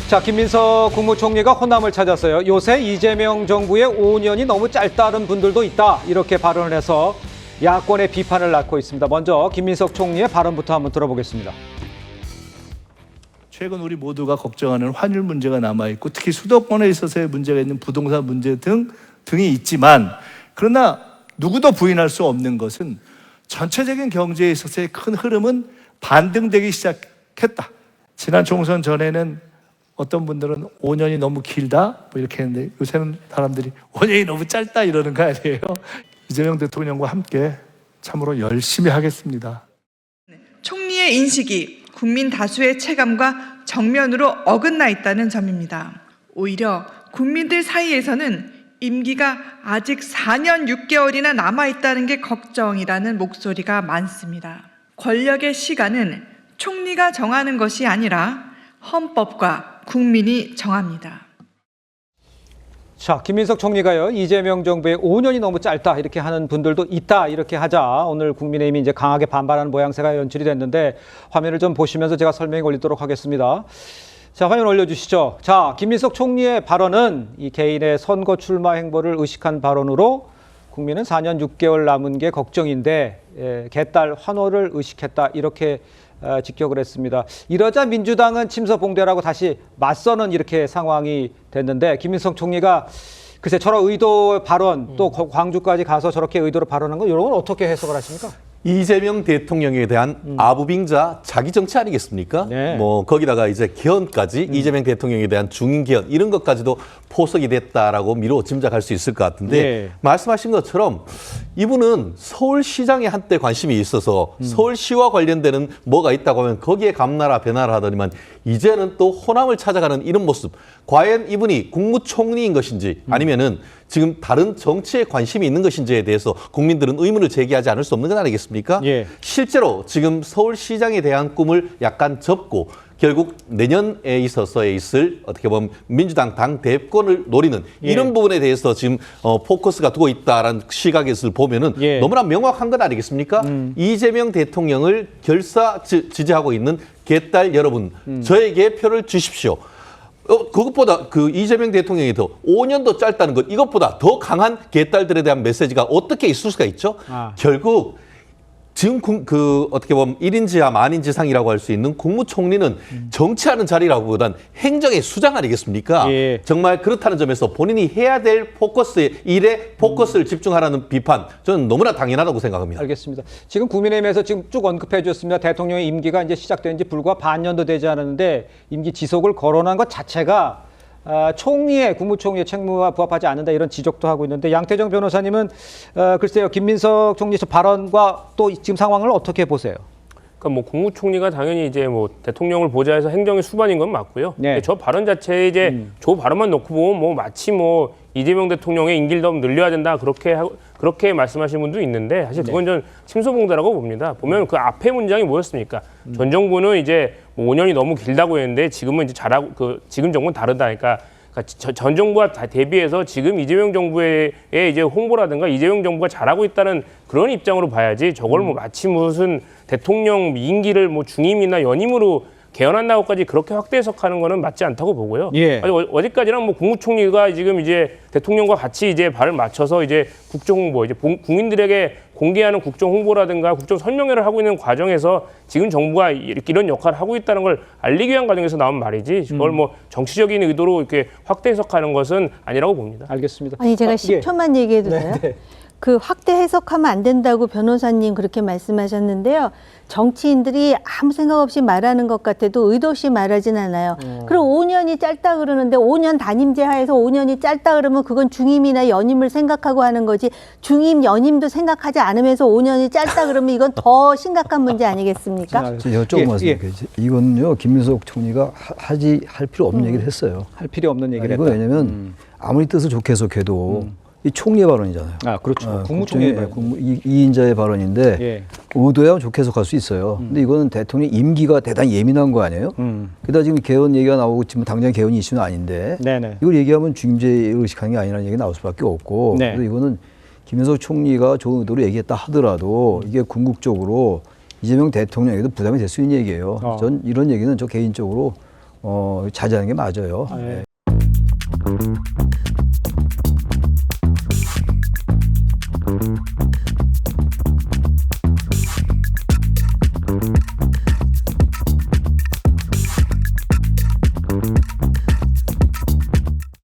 자, 김민석 국무총리가 호남을 찾았어요. 요새 이재명 정부의 5년이 너무 짧다는 분들도 있다. 이렇게 발언을 해서 야권의 비판을 낳고 있습니다. 먼저 김민석 총리의 발언부터 한번 들어보겠습니다. 최근 우리 모두가 걱정하는 환율 문제가 남아있고 특히 수도권에 있어서의 문제가 있는 부동산 문제 등이 있지만, 그러나 누구도 부인할 수 없는 것은 전체적인 경제에 있어서의 큰 흐름은 반등되기 시작했다. 지난 총선 전에는 어떤 분들은 5년이 너무 길다 뭐 이렇게 했는데, 요새는 사람들이 5년이 너무 짧다 이러는 거 아니에요. 이재명 대통령과 함께 참으로 열심히 하겠습니다. 총리의 인식이 국민 다수의 체감과 정면으로 어긋나 있다는 점입니다. 오히려 국민들 사이에서는 임기가 아직 4년 6개월이나 남아있다는 게 걱정이라는 목소리가 많습니다. 권력의 시간은 총리가 정하는 것이 아니라 헌법과 국민이 정합니다. 자, 김민석 총리가요, 이재명 정부의 5년이 너무 짧다 이렇게 하는 분들도 있다 이렇게 하자 오늘 국민의힘이 이제 강하게 반발하는 모양새가 연출이 됐는데, 화면을 좀 보시면서 제가 설명해 올리도록 하겠습니다. 자, 화면 올려주시죠. 자, 김민석 총리의 발언은 이 개인의 선거 출마 행보를 의식한 발언으로 국민은 4년 6개월 남은 게 걱정인데 개딸 환호를 의식했다 이렇게 직격을 했습니다. 이러자 민주당은 침서봉대라고 다시 맞서는 이렇게 상황이 됐는데, 김민석 총리가 글쎄 저런 의도 발언, 또 광주까지 가서 저렇게 의도로 발언한 거, 이런 건 어떻게 해석을 하십니까? 이재명 대통령에 대한 아부빙자 자기 정치 아니겠습니까? 네. 뭐 거기다가 이제 개헌까지 이재명 대통령에 대한 중인 개헌 이런 것까지도 포석이 됐다라고 미뤄 짐작할 수 있을 것 같은데, 네. 말씀하신 것처럼 이분은 서울시장에 한때 관심이 있어서 서울시와 관련되는 뭐가 있다고 하면 거기에 감나라 배나라 하더니만 이제는 또 호남을 찾아가는 이런 모습, 과연 이분이 국무총리인 것인지 아니면은 지금 다른 정치에 관심이 있는 것인지에 대해서 국민들은 의문을 제기하지 않을 수 없는 것 아니겠습니까? 예. 실제로 지금 서울시장에 대한 꿈을 약간 접고 결국 내년에 있어서에 있을 어떻게 보면 민주당 당 대권을 노리는 이런 부분에 대해서 지금 포커스가 두고 있다라는 시각에서 보면은 너무나 명확한 것 아니겠습니까? 이재명 대통령을 지지하고 있는 개딸 여러분, 저에게 표를 주십시오. 그것보다 그 이재명 대통령이 더 5년도 짧다는 것, 이것보다 더 강한 개딸들에 대한 메시지가 어떻게 있을 수가 있죠? 결국 지금 어떻게 보면 1인지하 만인지상이라고 할 수 있는 국무총리는 정치하는 자리라고보단 행정의 수장 아니겠습니까? 예. 정말 그렇다는 점에서 본인이 해야 될 일에 포커스를 집중하라는 비판, 저는 너무나 당연하다고 생각합니다. 알겠습니다. 지금 국민의힘에서 지금 쭉 언급해 주셨습니다. 대통령의 임기가 이제 시작된 지 불과 반년도 되지 않았는데 임기 지속을 거론한 것 자체가 국무총리의 책무와 부합하지 않는다 이런 지적도 하고 있는데, 양태정 변호사님은 글쎄요, 김민석 총리 저 발언과 또 지금 상황을 어떻게 보세요? 그러니까 뭐 국무총리가 당연히 이제 뭐 대통령을 보좌해서 행정의 수반인 건 맞고요. 네. 저 발언 자체에 이제 저 발언만 놓고 보면 뭐 마치 뭐 이재명 대통령의 임기를 더 늘려야 된다 그렇게 말씀하시는 분도 있는데, 사실 그건 전 침소봉대라고 봅니다. 보면 그 앞에 문장이 뭐였습니까? 전 정부는 이제 뭐 5년이 너무 길다고 했는데 지금은 이제 지금 정부는 다르다. 그러니까 전 정부와 대비해서 지금 이재명 정부의 이제 홍보라든가 이재명 정부가 잘하고 있다는 그런 입장으로 봐야지, 저걸 뭐 마치 무슨 대통령 임기를 뭐 중임이나 연임으로 개헌한다고까지 그렇게 확대 해석하는 거는 맞지 않다고 보고요. 예. 아니, 어제까지랑 뭐 국무총리가 지금 이제 대통령과 같이 이제 발을 맞춰서 이제 국정 홍보, 이제 국민들에게 공개하는 국정 홍보라든가 국정 설명회를 하고 있는 과정에서 지금 정부가 이런 역할을 하고 있다는 걸 알리기 위한 과정에서 나온 말이지, 그걸 뭐 정치적인 의도로 이렇게 확대 해석하는 것은 아니라고 봅니다. 알겠습니다. 아니 제가 10초만 얘기해도 돼요? 네. 그 확대 해석하면 안 된다고 변호사님 그렇게 말씀하셨는데요. 정치인들이 아무 생각 없이 말하는 것 같아도 의도 없이 말하진 않아요. 그럼 5년이 짧다 그러는데 5년 단임제 하에서 5년이 짧다 그러면 그건 중임이나 연임을 생각하고 하는 거지, 중임, 연임도 생각하지 않으면서 5년이 짧다 그러면 이건 더 심각한 문제 아니겠습니까? 여쭤보면 말씀드릴게요. 이거는요, 김민석 총리가 할 필요 없는 얘기를 했어요. 할 필요 없는 얘기를 했다. 이거 왜냐면 아무리 뜻을 좋게 해석해도 이 총리의 발언이잖아요. 아, 그렇죠. 국무총리의 발언. 이인자의 발언인데 예. 의도야 좋게 해석할 수 있어요. 근데 이거는 대통령 임기가 대단히 예민한 거 아니에요? 게다가 지금 개헌 얘기가 나오고 지금 당장 개헌 이슈는 아닌데 네네. 이걸 얘기하면 중임제를 의식하는 게 아니라는 얘기 나올 수밖에 없고, 네. 그래서 이거는 김민석 총리가 좋은 의도로 얘기했다 하더라도 이게 궁극적으로 이재명 대통령에게도 부담이 될 수 있는 얘기예요. 전 이런 얘기는 저 개인적으로 자제하는 게 맞아요. 네. 네.